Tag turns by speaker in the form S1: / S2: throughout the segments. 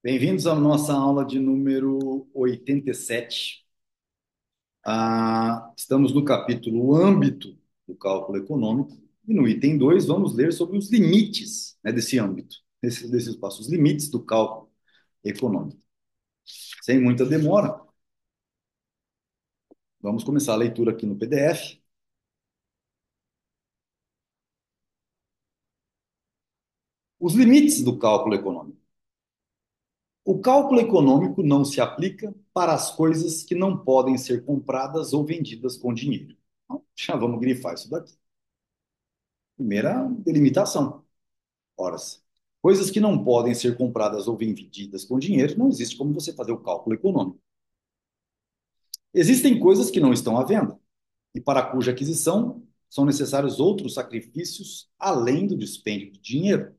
S1: Bem-vindos à nossa aula de número 87. Estamos no capítulo âmbito do cálculo econômico e no item 2 vamos ler sobre os limites, né, desse âmbito, desse espaço, os limites do cálculo econômico. Sem muita demora, vamos começar a leitura aqui no PDF. Os limites do cálculo econômico. O cálculo econômico não se aplica para as coisas que não podem ser compradas ou vendidas com dinheiro. Então, já vamos grifar isso daqui. Primeira delimitação. Ora, coisas que não podem ser compradas ou vendidas com dinheiro, não existe como você fazer o cálculo econômico. Existem coisas que não estão à venda e para cuja aquisição são necessários outros sacrifícios além do dispêndio de dinheiro.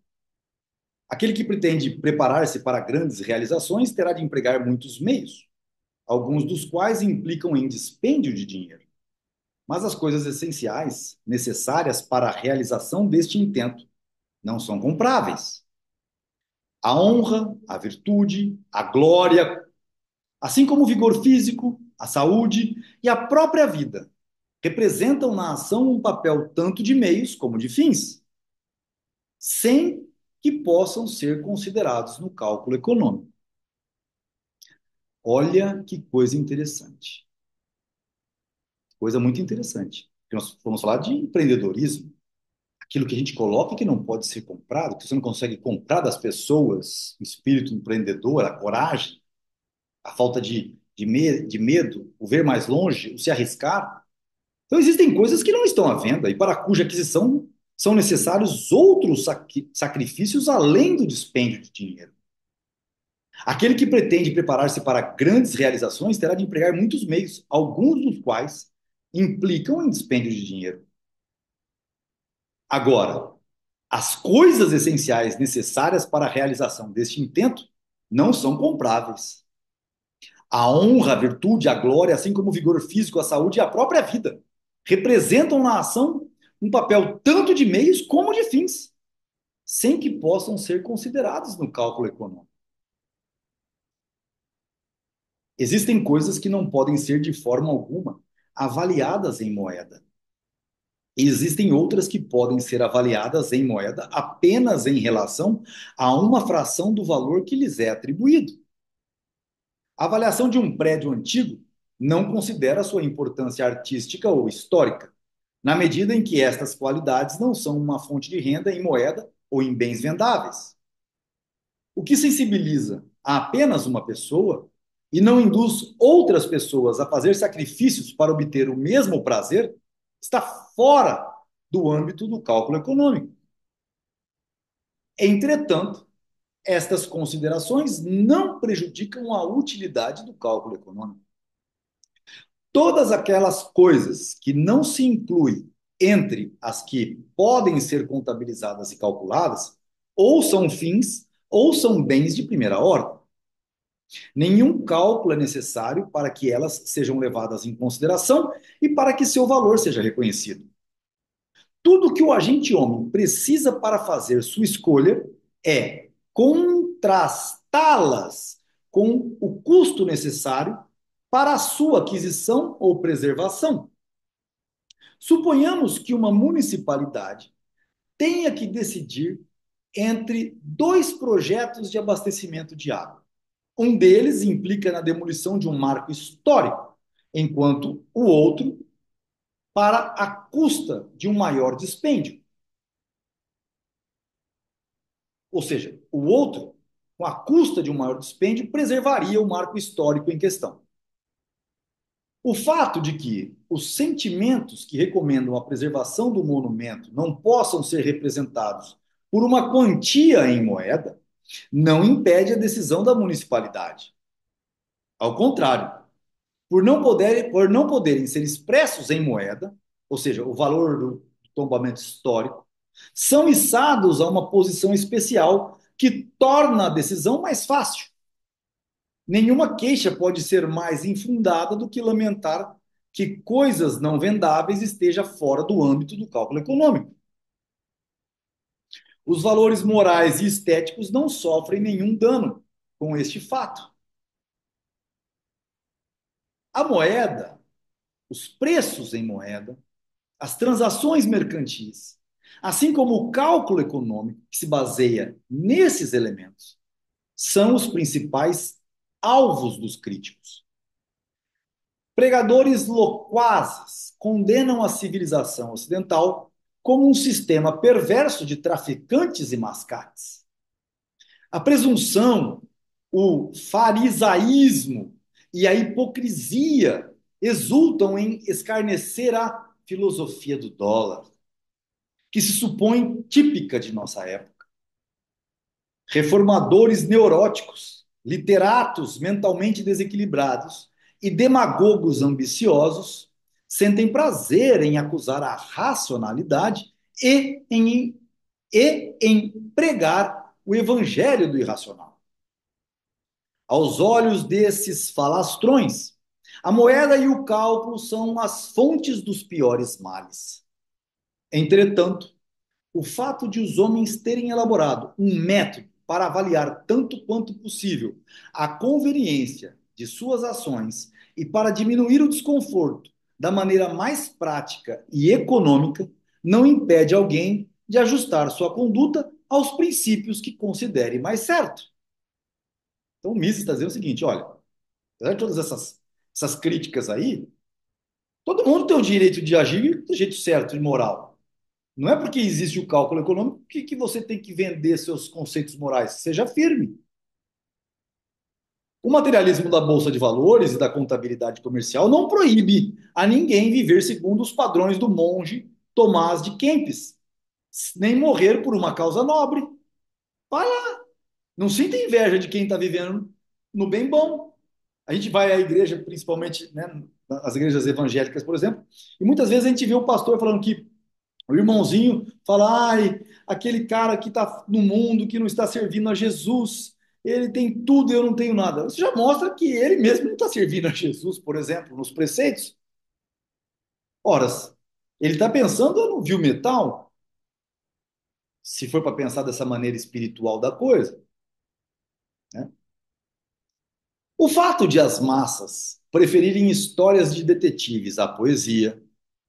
S1: Aquele que pretende preparar-se para grandes realizações terá de empregar muitos meios, alguns dos quais implicam em dispêndio de dinheiro. Mas as coisas essenciais, necessárias para a realização deste intento, não são compráveis. A honra, a virtude, a glória, assim como o vigor físico, a saúde e a própria vida, representam na ação um papel tanto de meios como de fins, sem que possam ser considerados no cálculo econômico. Olha que coisa interessante. Coisa muito interessante. Nós vamos falar de empreendedorismo, aquilo que a gente coloca que não pode ser comprado, que você não consegue comprar das pessoas, o espírito empreendedor, a coragem, a falta de medo, o ver mais longe, o se arriscar. Então, existem coisas que não estão à venda e para cuja aquisição são necessários outros sacrifícios além do dispêndio de dinheiro. Aquele que pretende preparar-se para grandes realizações terá de empregar muitos meios, alguns dos quais implicam em dispêndio de dinheiro. Agora, as coisas essenciais necessárias para a realização deste intento não são compráveis. A honra, a virtude, a glória, assim como o vigor físico, a saúde e a própria vida, representam na ação um papel tanto de meios como de fins, sem que possam ser considerados no cálculo econômico. Existem coisas que não podem ser de forma alguma avaliadas em moeda. Existem outras que podem ser avaliadas em moeda apenas em relação a uma fração do valor que lhes é atribuído. A avaliação de um prédio antigo não considera sua importância artística ou histórica, na medida em que estas qualidades não são uma fonte de renda em moeda ou em bens vendáveis. O que sensibiliza a apenas uma pessoa e não induz outras pessoas a fazer sacrifícios para obter o mesmo prazer está fora do âmbito do cálculo econômico. Entretanto, estas considerações não prejudicam a utilidade do cálculo econômico. Todas aquelas coisas que não se incluem entre as que podem ser contabilizadas e calculadas, ou são fins, ou são bens de primeira ordem. Nenhum cálculo é necessário para que elas sejam levadas em consideração e para que seu valor seja reconhecido. Tudo que o agente homem precisa para fazer sua escolha é contrastá-las com o custo necessário para a sua aquisição ou preservação. Suponhamos que uma municipalidade tenha que decidir entre dois projetos de abastecimento de água. Um deles implica na demolição de um marco histórico, enquanto o outro para a custa de um maior dispêndio. Ou seja, o outro, com a custa de um maior dispêndio, preservaria o marco histórico em questão. O fato de que os sentimentos que recomendam a preservação do monumento não possam ser representados por uma quantia em moeda não impede a decisão da municipalidade. Ao contrário, por não poderem ser expressos em moeda, ou seja, o valor do tombamento histórico, são içados a uma posição especial que torna a decisão mais fácil. Nenhuma queixa pode ser mais infundada do que lamentar que coisas não vendáveis estejam fora do âmbito do cálculo econômico. Os valores morais e estéticos não sofrem nenhum dano, com este fato. A moeda, os preços em moeda, as transações mercantis, assim como o cálculo econômico, que se baseia nesses elementos, são os principais alvos dos críticos. Pregadores loquazes condenam a civilização ocidental como um sistema perverso de traficantes e mascates. A presunção, o farisaísmo e a hipocrisia exultam em escarnecer a filosofia do dólar, que se supõe típica de nossa época. Reformadores neuróticos, literatos mentalmente desequilibrados e demagogos ambiciosos sentem prazer em acusar a racionalidade e em pregar o evangelho do irracional. Aos olhos desses falastrões, a moeda e o cálculo são as fontes dos piores males. Entretanto, o fato de os homens terem elaborado um método para avaliar tanto quanto possível a conveniência de suas ações e para diminuir o desconforto da maneira mais prática e econômica não impede alguém de ajustar sua conduta aos princípios que considere mais certo. Então, o Mises está dizendo o seguinte: olha, apesar de todas essas críticas aí, todo mundo tem o direito de agir do jeito certo e moral. Não é porque existe o cálculo econômico que você tem que vender seus conceitos morais. Seja firme. O materialismo da Bolsa de Valores e da contabilidade comercial não proíbe a ninguém viver segundo os padrões do monge Tomás de Kempis, nem morrer por uma causa nobre. Vai lá. Não sinta inveja de quem está vivendo no bem bom. A gente vai à igreja, principalmente, né, as igrejas evangélicas, por exemplo, e muitas vezes a gente vê o pastor falando que o irmãozinho fala, ai, aquele cara que está no mundo, que não está servindo a Jesus, ele tem tudo e eu não tenho nada. Isso já mostra que ele mesmo não está servindo a Jesus, por exemplo, nos preceitos. Ora, ele está pensando no vil metal, se for para pensar dessa maneira espiritual da coisa, né? O fato de as massas preferirem histórias de detetives à poesia,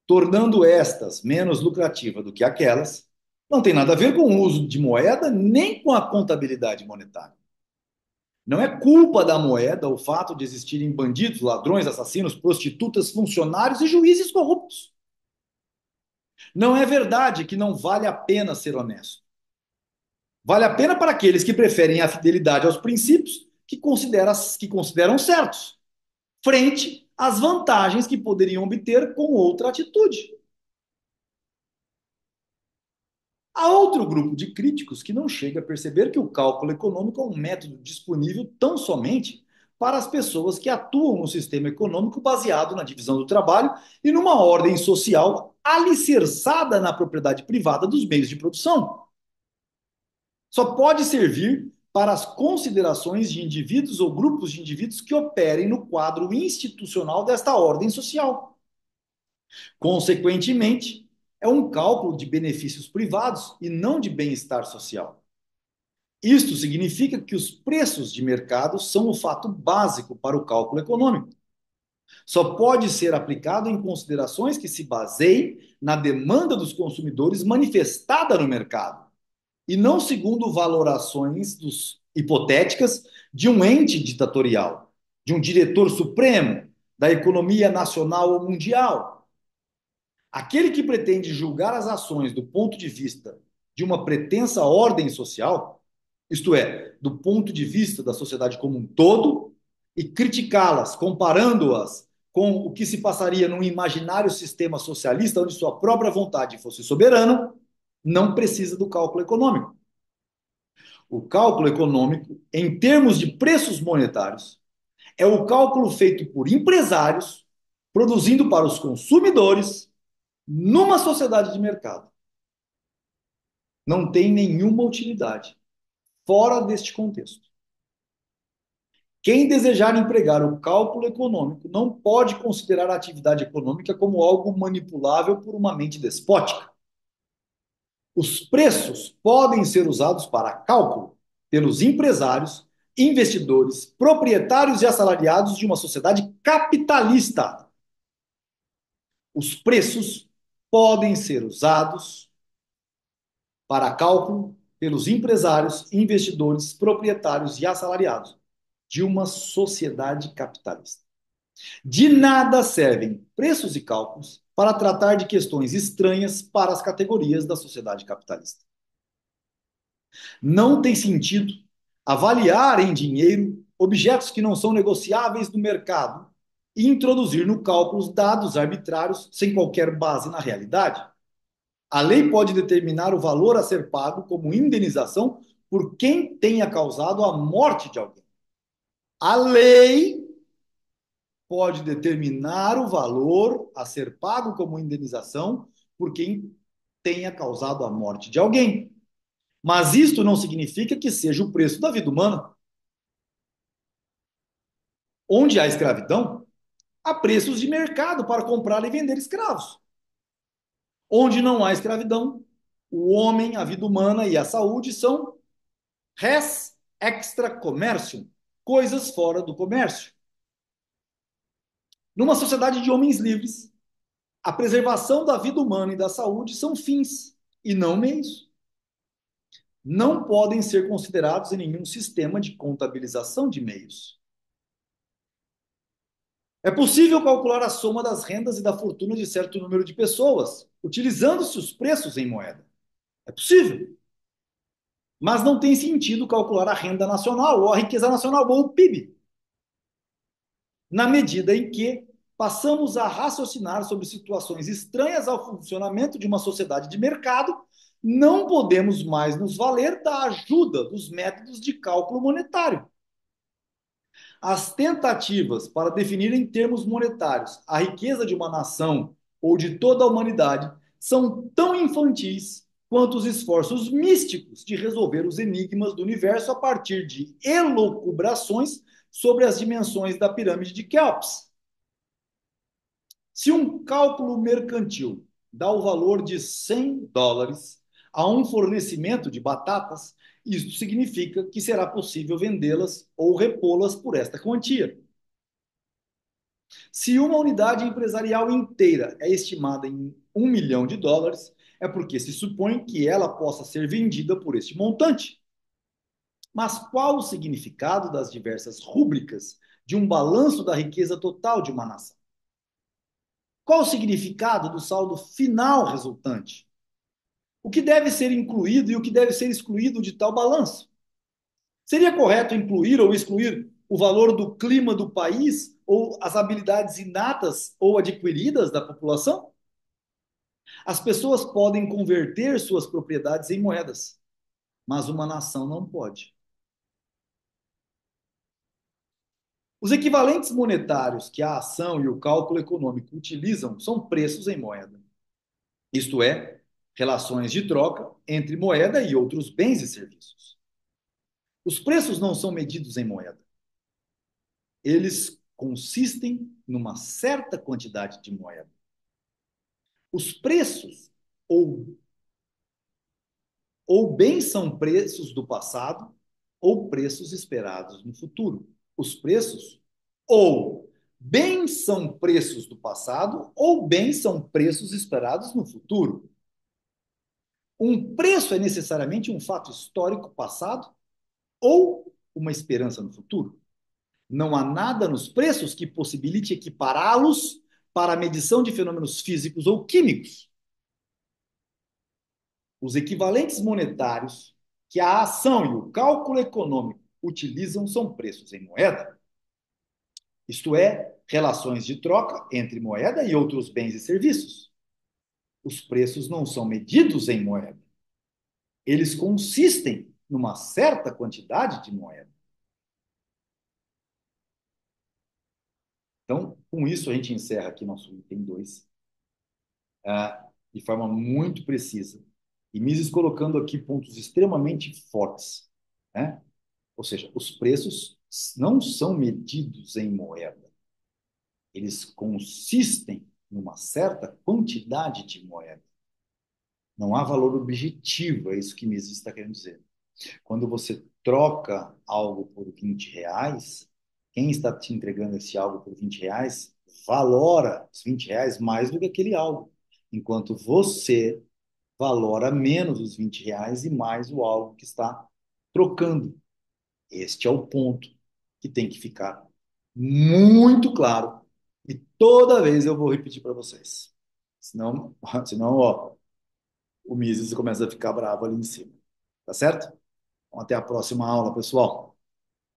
S1: tornando estas menos lucrativas do que aquelas, não tem nada a ver com o uso de moeda nem com a contabilidade monetária. Não é culpa da moeda o fato de existirem bandidos, ladrões, assassinos, prostitutas, funcionários e juízes corruptos. Não é verdade que não vale a pena ser honesto. Vale a pena para aqueles que preferem a fidelidade aos princípios que consideram certos, frente às vantagens que poderiam obter com outra atitude. Há outro grupo de críticos que não chega a perceber que o cálculo econômico é um método disponível tão somente para as pessoas que atuam no sistema econômico baseado na divisão do trabalho e numa ordem social alicerçada na propriedade privada dos meios de produção. Só pode servir para as considerações de indivíduos ou grupos de indivíduos que operem no quadro institucional desta ordem social. Consequentemente, é um cálculo de benefícios privados e não de bem-estar social. Isto significa que os preços de mercado são o fato básico para o cálculo econômico. Só pode ser aplicado em considerações que se baseiem na demanda dos consumidores manifestada no mercado, e não segundo valorações hipotéticas de um ente ditatorial, de um diretor supremo da economia nacional ou mundial. Aquele que pretende julgar as ações do ponto de vista de uma pretensa ordem social, isto é, do ponto de vista da sociedade como um todo, e criticá-las, comparando-as com o que se passaria num imaginário sistema socialista onde sua própria vontade fosse soberana, não precisa do cálculo econômico. O cálculo econômico, em termos de preços monetários, é o cálculo feito por empresários produzindo para os consumidores numa sociedade de mercado. Não tem nenhuma utilidade fora deste contexto. Quem desejar empregar o cálculo econômico não pode considerar a atividade econômica como algo manipulável por uma mente despótica. Os preços podem ser usados para cálculo pelos empresários investidores, proprietários e assalariados de uma sociedade capitalista. Os preços podem ser usados para cálculo pelos empresários, investidores, proprietários e assalariados de uma sociedade capitalista. De nada servem preços e cálculos para tratar de questões estranhas para as categorias da sociedade capitalista. Não tem sentido avaliar em dinheiro objetos que não são negociáveis no mercado e introduzir no cálculo dados arbitrários sem qualquer base na realidade. A lei pode determinar o valor a ser pago como indenização por quem tenha causado a morte de alguém. A lei pode determinar o valor a ser pago como indenização por quem tenha causado a morte de alguém. Mas isto não significa que seja o preço da vida humana. Onde há escravidão, há preços de mercado para comprar e vender escravos. Onde não há escravidão, o homem, a vida humana e a saúde são res extra commercium, coisas fora do comércio. Numa sociedade de homens livres, a preservação da vida humana e da saúde são fins e não meios. Não podem ser considerados em nenhum sistema de contabilização de meios. É possível calcular a soma das rendas e da fortuna de certo número de pessoas, utilizando-se os preços em moeda. É possível. Mas não tem sentido calcular a renda nacional ou a riqueza nacional ou o PIB, na medida em que passamos a raciocinar sobre situações estranhas ao funcionamento de uma sociedade de mercado, não podemos mais nos valer da ajuda dos métodos de cálculo monetário. As tentativas para definir em termos monetários a riqueza de uma nação ou de toda a humanidade são tão infantis quanto os esforços místicos de resolver os enigmas do universo a partir de elucubrações sobre as dimensões da pirâmide de Kelps. Se um cálculo mercantil dá o valor de $100 a um fornecimento de batatas, isto significa que será possível vendê-las ou repô-las por esta quantia. Se uma unidade empresarial inteira é estimada em $1 milhão, é porque se supõe que ela possa ser vendida por este montante. Mas qual o significado das diversas rúbricas de um balanço da riqueza total de uma nação? Qual o significado do saldo final resultante? O que deve ser incluído e o que deve ser excluído de tal balanço? Seria correto incluir ou excluir o valor do clima do país ou as habilidades inatas ou adquiridas da população? As pessoas podem converter suas propriedades em moedas, mas uma nação não pode. Os equivalentes monetários que a ação e o cálculo econômico utilizam são preços em moeda, isto é, relações de troca entre moeda e outros bens e serviços. Os preços não são medidos em moeda. Eles consistem numa certa quantidade de moeda. Os preços ou bem são preços do passado ou preços esperados no futuro. Os preços ou bem são preços do passado ou bem são preços esperados no futuro. Um preço é necessariamente um fato histórico passado ou uma esperança no futuro. Não há nada nos preços que possibilite equipará-los para a medição de fenômenos físicos ou químicos. Os equivalentes monetários que a ação e o cálculo econômico utilizam são preços em moeda, isto é, relações de troca entre moeda e outros bens e serviços. Os preços não são medidos em moeda. Eles consistem numa certa quantidade de moeda. Então, com isso, a gente encerra aqui nosso item 2, de forma muito precisa. E Mises colocando aqui pontos extremamente fortes, né? Ou seja, os preços não são medidos em moeda. Eles consistem numa certa quantidade de moeda. Não há valor objetivo, é isso que Mises está querendo dizer. Quando você troca algo por R$ 20, quem está te entregando esse algo por R$ 20 valora os R$ 20 mais do que aquele algo, enquanto você valora menos os R$ 20 e mais o algo que está trocando. Este é o ponto que tem que ficar muito claro e toda vez eu vou repetir para vocês. Senão, senão, ó, o Mises começa a ficar bravo ali em cima. Tá certo? Então, até a próxima aula, pessoal.